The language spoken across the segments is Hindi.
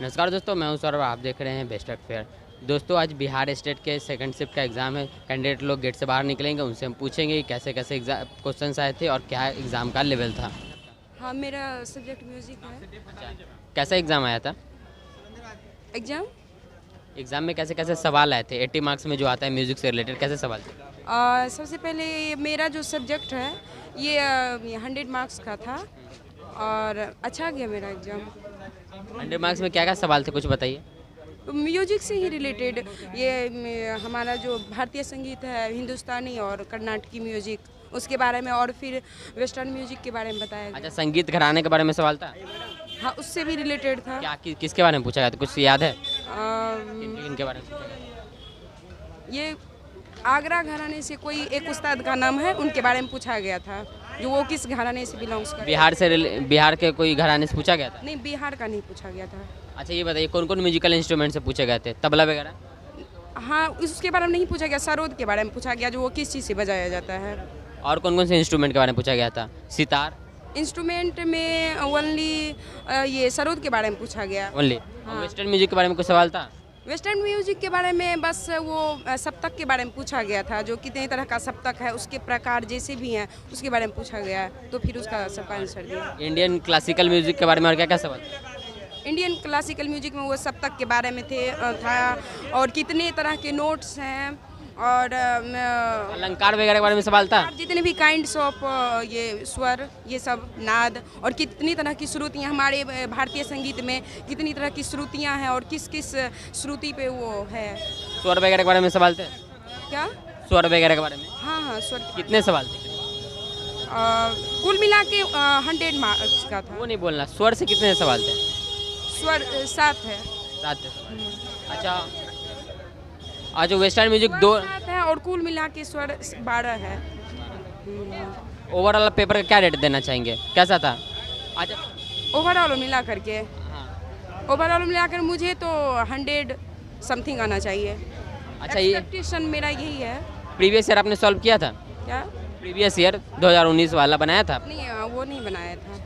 नमस्कार दोस्तों, मैं हूं सौरभ। आप देख रहे हैं बेस्ट फेयर। दोस्तों, आज बिहार स्टेट के सेकंड शिफ्ट का एग्ज़ाम है। कैंडिडेट लोग गेट से बाहर निकलेंगे, उनसे हम पूछेंगे कि कैसे कैसे एग्जाम क्वेश्चंस आए थे और क्या एग्ज़ाम का लेवल था। हाँ, मेरा सब्जेक्ट म्यूज़िक है। कैसा एग्ज़ाम आया था? एग्ज़ाम एग्ज़ाम में कैसे कैसे सवाल आए थे? 80 मार्क्स में जो आता है म्यूज़िक से रिलेटेड, कैसे सवाल थे? सबसे पहले मेरा जो सब्जेक्ट है ये 100 मार्क्स का था और अच्छा गया मेरा एग्ज़ाम। 100 मार्क्स में क्या क्या सवाल थे, कुछ बताइए। म्यूजिक से ही रिलेटेड ये हमारा जो भारतीय संगीत है, हिंदुस्तानी और कर्नाटकी म्यूजिक, उसके बारे में, और फिर वेस्टर्न म्यूजिक के बारे में बताया अच्छा, गया। संगीत घराने के बारे में सवाल था? हाँ, उससे भी रिलेटेड था। किसके बारे में पूछा गया था, कुछ याद है? अम, किनके बारे में पूछा गया था? ये आगरा घराने से कोई एक उस्ताद का नाम है, उनके बारे में पूछा गया था, जो वो किस घराने से बिलोंग्स करते बिहार के कोई घराने से पूछा गया था? नहीं, बिहार का नहीं पूछा गया था। अच्छा, ये बताइए कौन कौन म्यूजिकल इंस्ट्रूमेंट से पूछे गए थे? तबला वगैरह? हाँ, उसके बारे में नहीं पूछा गया, सरोद के बारे में पूछा गया, जो वो किस चीज़ से बजाया जाता है। और कौन कौन से इंस्ट्रूमेंट के बारे में पूछा गया था? सितार? इंस्ट्रूमेंट में ओनली ये सरोद के बारे में पूछा गया। ओनली? हाँ। वेस्टर्न म्यूजिक के बारे में कुछ सवाल था? वेस्टर्न म्यूजिक के बारे में बस वो सप्तक के बारे में पूछा गया था, जो कितने तरह का सप्तक है, उसके प्रकार जैसे भी हैं, उसके बारे में पूछा गया, तो फिर उसका सबका आंसर दिया। इंडियन क्लासिकल म्यूजिक के बारे में और क्या क्या सवाल था? इंडियन क्लासिकल म्यूजिक में वो सप्तक के बारे में था, और कितने तरह के नोट्स हैं, और अलंकार वगैरह के बारे में सवाल था? जितने भी काइंड्स ऑफ ये स्वर, ये सब नाद, और कितनी तरह की श्रुतियाँ हमारे भारतीय संगीत में, कितनी तरह की श्रुतियाँ हैं और किस किस श्रुति पे वो है। स्वर वगैरह के बारे में सवाल थे? क्या? स्वर वगैरह के बारे में हाँ हाँ, स्वर। कितने सवाल थे? कुल मिला के 100 मार्क्स का था। वो नहीं बोलना, स्वर से कितने सवाल थे? स्वर 7 है। 7 थे सवाल। अच्छा, आज वेस्टर्न म्यूजिक 2 7 है और कुल मिला के स्वर 12 है। ओवरऑल पेपर का क्या रेट देना चाहेंगे, कैसा था? अच्छा, ओवरऑल मिला करके, हाँ। ओवरऑल मिलाकर मुझे तो 100 समथिंग आना चाहिए। अच्छा, ये एक्सपेक्टेशन मेरा यही है। प्रीवियस ईयर आपने सॉल्व किया था? क्या? प्रीवियस ईयर 2019 वाला बनाया था? नहीं, वो नहीं बनाया था।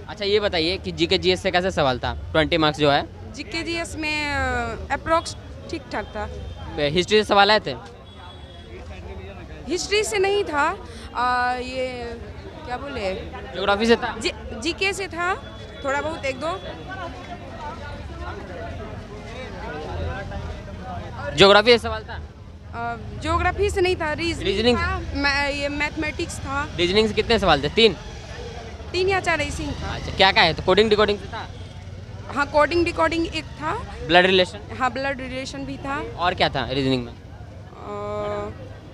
अच्छा, ये बताइए कि जीके जीएस से कैसा सवाल था? 20 मार्क्स जो है। जीके जीएस में अप्रोक्स ठीक ठाक था। हिस्ट्री से सवाल आए थे? हिस्ट्री से नहीं था, ये क्या बोले, ज्योग्राफी से था? जीके से था, थोड़ा बहुत एक दो। ज्योग्राफी से सवाल था? ज्योग्राफी से नहीं था, रीजनिंग रीजनिंग? था, ये मैथमेटिक्स था। रीजनिंग से कितने सवाल थे? 3? 3 या 4 ऐसे ही था। अच्छा, क्या क्या है? तो कोडिंग डिकोडिंग से था? हाँ, कोडिंग डिकोडिंग एक था। Blood relation? हाँ, ब्लड रिलेशन भी था। और क्या था रीजनिंग में?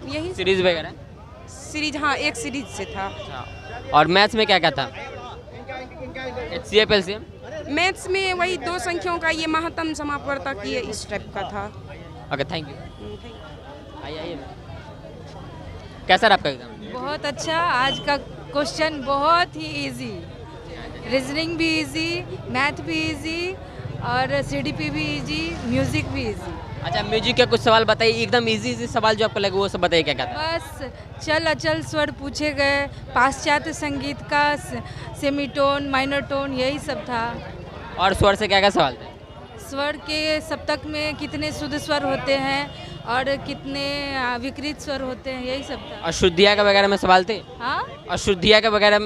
यही सीरीज वगैरह? सीरीज, हाँ, एक सीरीज से था। अच्छा, और मैथ्स में क्या क्या था? HCF LCM? मैथ्स में वही 2 संख्याओं का ये महत्तम समापवर्तक, ये इस टाइप का था। Okay, thank you. आइए। कैसा रहा आपका एग्जाम? बहुत अच्छा। आज का क्वेश्चन बहुत ही इजी, रीजनिंग भी इजी, मैथ भी इजी, और CDP भी इजी, म्यूजिक भी इजी। अच्छा, म्यूजिक के कुछ सवाल बताइए, एकदम इजी सवाल जो आपको लगे वो सब बताइए, क्या क्या था? बस चल अचल स्वर पूछे गए, पाश्चात्य संगीत का सेमीटोन, माइनर टोन, यही सब था। और स्वर से क्या क्या सवाल थे? स्वर के सप्तक में कितने शुद्ध स्वर होते हैं और कितने विकृत स्वर होते हैं, यही सब था। अशुद्धिया के वगैरह में सवाल थे? हाँ, अशुद्धिया के वगैरह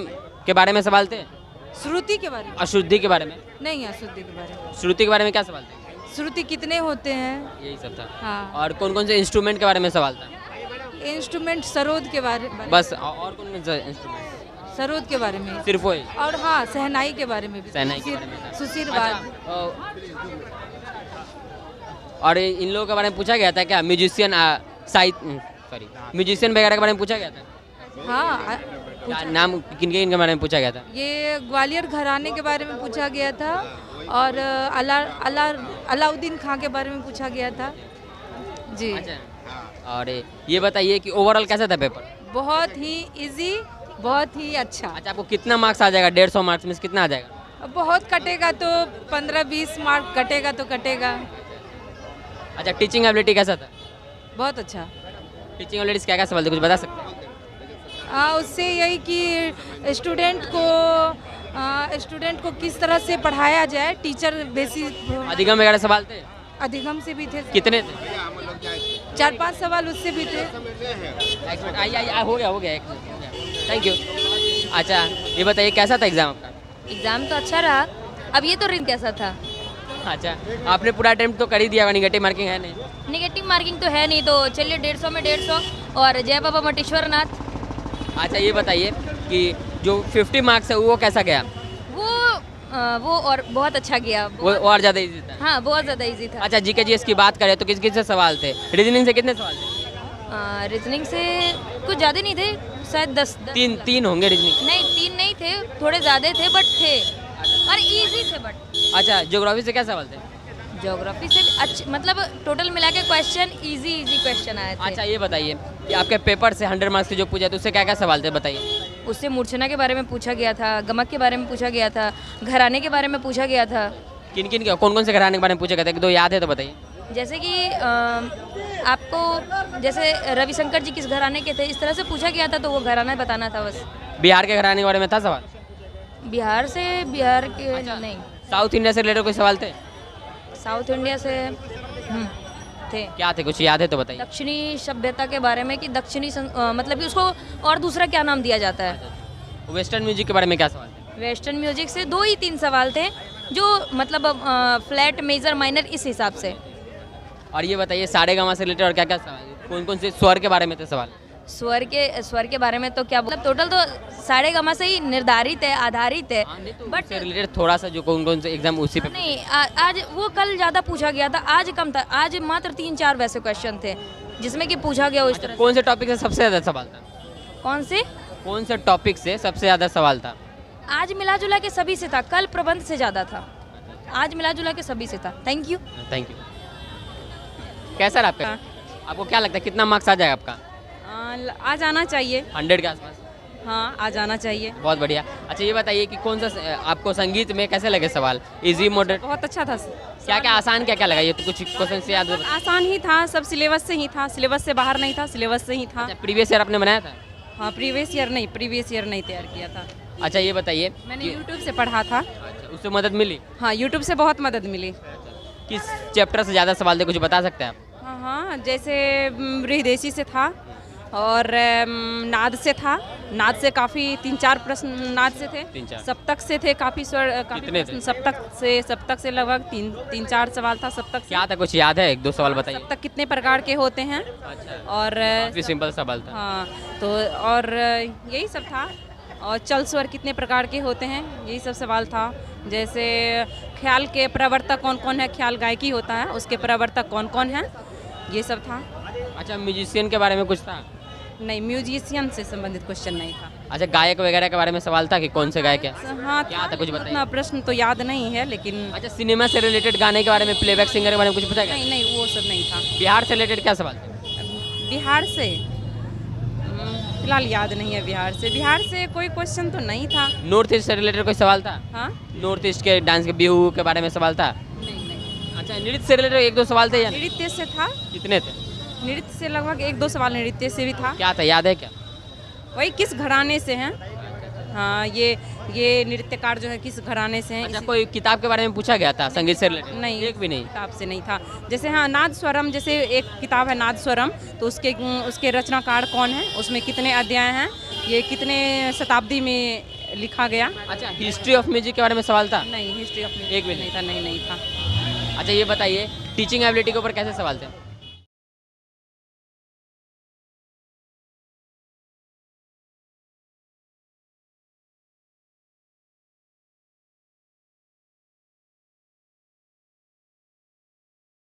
के बारे में सवाल थे? श्रुति के बारे में अशुद्धि के बारे में? नहीं, अशुद्धि के बारे में। श्रुति के बारे में क्या सवाल थे? श्रुति कितने होते हैं, यही सब था। हाँ। और कौन कौन से इंस्ट्रूमेंट के बारे में सवाल था? इंस्ट्रूमेंट सरोद के बारे में, बस? और कौन कौन से इंस्ट्रूमेंट? सरोद के बारे में, सिर्फ वही? और हाँ, सहनाई के बारे में भी, सहनाई के बारे में था। सुशीरवाद। अच्छा, और इन लोगों के बारे में पूछा गया था क्या? म्यूजिशियन, म्यूजिशियन वगैरह के बारे में पूछा गया था? हाँ, क्या नाम, किनके इनके बारे में पूछा गया था? ये ग्वालियर घराने के बारे में पूछा गया था, और अलाउद्दीन खां के बारे में पूछा गया था जी। अच्छा, और ये बताइए कि ओवरऑल कैसा था पेपर? बहुत ही इजी, बहुत ही अच्छा। अच्छा, आपको कितना मार्क्स आ जाएगा? 150 मार्क्स में से कितना आ जाएगा? बहुत कटेगा तो 15-20 मार्क कटेगा तो कटेगा। अच्छा, टीचिंग एबिलिटी कैसा था? बहुत अच्छा। टीचिंग एबिलिटी क्या क्या सवाल थे, कुछ बता सकते हैं? उससे यही कि स्टूडेंट को स्टूडेंट को किस तरह से पढ़ाया जाए, टीचर बेसिक अधिगम वगैरह सवाल थे? अधिगम से भी थे, कितने थे? 4-5 सवाल उससे भी थे। एक मिनट, आइए हो गया एक मिनट, थैंक यू। अच्छा ये बताइए कैसा था एग्ज़ाम आपका? एग्ज़ाम तो अच्छा रहा। अब ये तो रिंग कैसा था? अच्छा आपने पूरा अटेम्प्ट तो कर ही दिया होगा, निगेटिव मार्किंग है नहीं? नेगेटिव मार्किंग तो है नहीं, तो चलिए 150 में 150 और जय बाबा मटेश्वर नाथ। अच्छा ये बताइए कि जो 50 मार्क्स है वो कैसा गया? वो और बहुत अच्छा गया। वो और ज़्यादा इजी था? हाँ बहुत ज़्यादा इजी था। अच्छा जीके जीएस की बात करें तो किस किस से सवाल थे? रीजनिंग से कितने सवाल थे? रीजनिंग से कुछ ज़्यादा नहीं थे, शायद 10 तीन होंगे रीजनिंग? नहीं 3 नहीं थे, थोड़े ज़्यादा थे बट थे और इजी थे बट। अच्छा ज्योग्राफी से क्या सवाल थे? ज्योग्राफी से भी अच्छे, मतलब टोटल मिला के क्वेश्चन इजी क्वेश्चन आए थे। अच्छा ये बताइए कि आपके पेपर से 100 मार्क्स से जो पूछा तो उससे क्या क्या सवाल थे बताइए? उससे मूर्छना के बारे में पूछा गया था, गमक के बारे में पूछा गया था, घराने के बारे में पूछा गया था। किन किन कौन कौन से घराने के बारे में पूछा गया था? दो याद है तो बताइए। जैसे कि आपको जैसे रविशंकर जी किस घराने के थे, इस तरह से पूछा गया था, तो वो घराना बताना था बस। बिहार के घराने के बारे में था सवाल? बिहार के नहीं। साउथ इंडिया से रिलेटेड कोई सवाल थे? साउथ इंडिया से थे। क्या थे, कुछ याद है तो बताइए। दक्षिणी सभ्यता के बारे में कि मतलब कि उसको और दूसरा क्या नाम दिया जाता है। वेस्टर्न म्यूजिक के बारे में क्या सवाल थे? वेस्टर्न म्यूजिक से 2 ही 3 सवाल थे, जो मतलब फ्लैट मेजर माइनर इस हिसाब से। और ये बताइए सारेगामा से रिलेटेड और क्या क्या सवाल, कौन कौन से स्वर के बारे में थे सवाल? स्वर के बारे में तो क्या मतलब टोटल तो सारेगामा से ही निर्धारित है, आधारित है, बट से रिलेटेड थोड़ा सा जो कौन कौन से एग्जाम उसी पे नहीं। आज वो कल ज़्यादा पूछा गया था, आज कम था। आज मात्र 3-4 वैसे क्वेश्चन थे जिसमें कि पूछा गया उस तरह। कौन से टॉपिक से सबसे ज़्यादा सवाल था? कौन से टॉपिक से सबसे ज़्यादा सवाल था? आज मिला जुला के सभी से था, कल प्रबंध से ज़्यादा था, आज मिला जुला के सभी से था। Thank you. कैसा रहा आपका? आपको क्या लगता है कितना मार्क्स आ जाएगा आपका? आ जाना चाहिए। 100 के आसपास? हाँ आ जाना चाहिए। बहुत बढ़िया। अच्छा ये बताइए कि कौन सा आपको संगीत में कैसे लगे सवाल? Easy moderate? बहुत अच्छा था। क्या क्या आसान क्या क्या लगा? ये तो कुछ क्वेश्चन से याद हो? आसान ही था, सब सिलेबस से ही था, सिलेबस से बाहर नहीं था, सिलेबस से ही था। प्रीवियस ईयर आपने बनाया था? हाँ प्रीवियस ईयर नहीं तैयार किया था। अच्छा ये बताइए मैंने यूट्यूब से पढ़ा था। अच्छा, उससे मदद मिली? हाँ यूट्यूब से बहुत मदद मिली। किस चैप्टर से ज़्यादा सवाल थे, कुछ बता सकते हैं आप? हाँ जैसे हृदयसी से था और नाद से था। नाद से काफ़ी 3-4 प्रश्न नाद से थे। 3-4 सप्तक से थे काफ़ी कितने थे? सप्तक से लगभग 3-4 सवाल था सप्तक से। क्या था, कुछ याद है? 1-2 सवाल बताइए। सप्तक कितने प्रकार के होते हैं? अच्छा और काफी सिंपल सवाल था। हाँ तो और यही सब था। और चल स्वर कितने प्रकार के होते हैं, यही सब सवाल था। जैसे ख्याल के प्रवर्तक कौन कौन है, ख्याल गायकी होता है उसके प्रवर्तक कौन कौन है, ये सब था। अच्छा म्यूजिशियन के बारे में कुछ था? नहीं म्यूजिशियन से संबंधित क्वेश्चन नहीं था। अच्छा गायक वगैरह के बारे में सवाल था कि कौन से गायक है? हाँ क्या था, कुछ बताइए। उतना प्रश्न तो याद नहीं है लेकिन। अच्छा सिनेमा से रिलेटेड गाने के बारे में, प्लेबैक सिंगर के बारे में कुछ पता है? नहीं वो सब नहीं था। बिहार से रिलेटेड क्या सवाल थे? बिहार से फिलहाल याद नहीं है। बिहार से कोई क्वेश्चन तो नहीं था। नॉर्थ ईस्ट से रिलेटेड कोई सवाल था? हाँ नॉर्थ ईस्ट के डांस के बिहू के बारे में सवाल था? नहीं। अच्छा नृत्य से रिलेटेड 1-2 सवाल थे या नहीं? नृत्य से था। कितने थे? नृत्य से लगभग 1-2 सवाल नृत्य से भी था। क्या था, याद है क्या? वही किस घराने से हैं। हाँ ये नृत्यकार जो है किस घराने से हैं। अच्छा कोई किताब के बारे में पूछा गया था संगीत से रिलेटेड? नहीं एक भी नहीं। किताब से नहीं था। जैसे हाँ नाद स्वरम, जैसे एक किताब है नाद स्वरम, तो उसके रचनाकार कौन है, उसमें कितने अध्याय हैं, ये कितने शताब्दी में लिखा गया। अच्छा हिस्ट्री ऑफ म्यूजिक के बारे में सवाल था? नहीं हिस्ट्री ऑफ एक भी नहीं था। नहीं था। अच्छा ये बताइए टीचिंग एबिलिटी के ऊपर कैसे सवाल थे?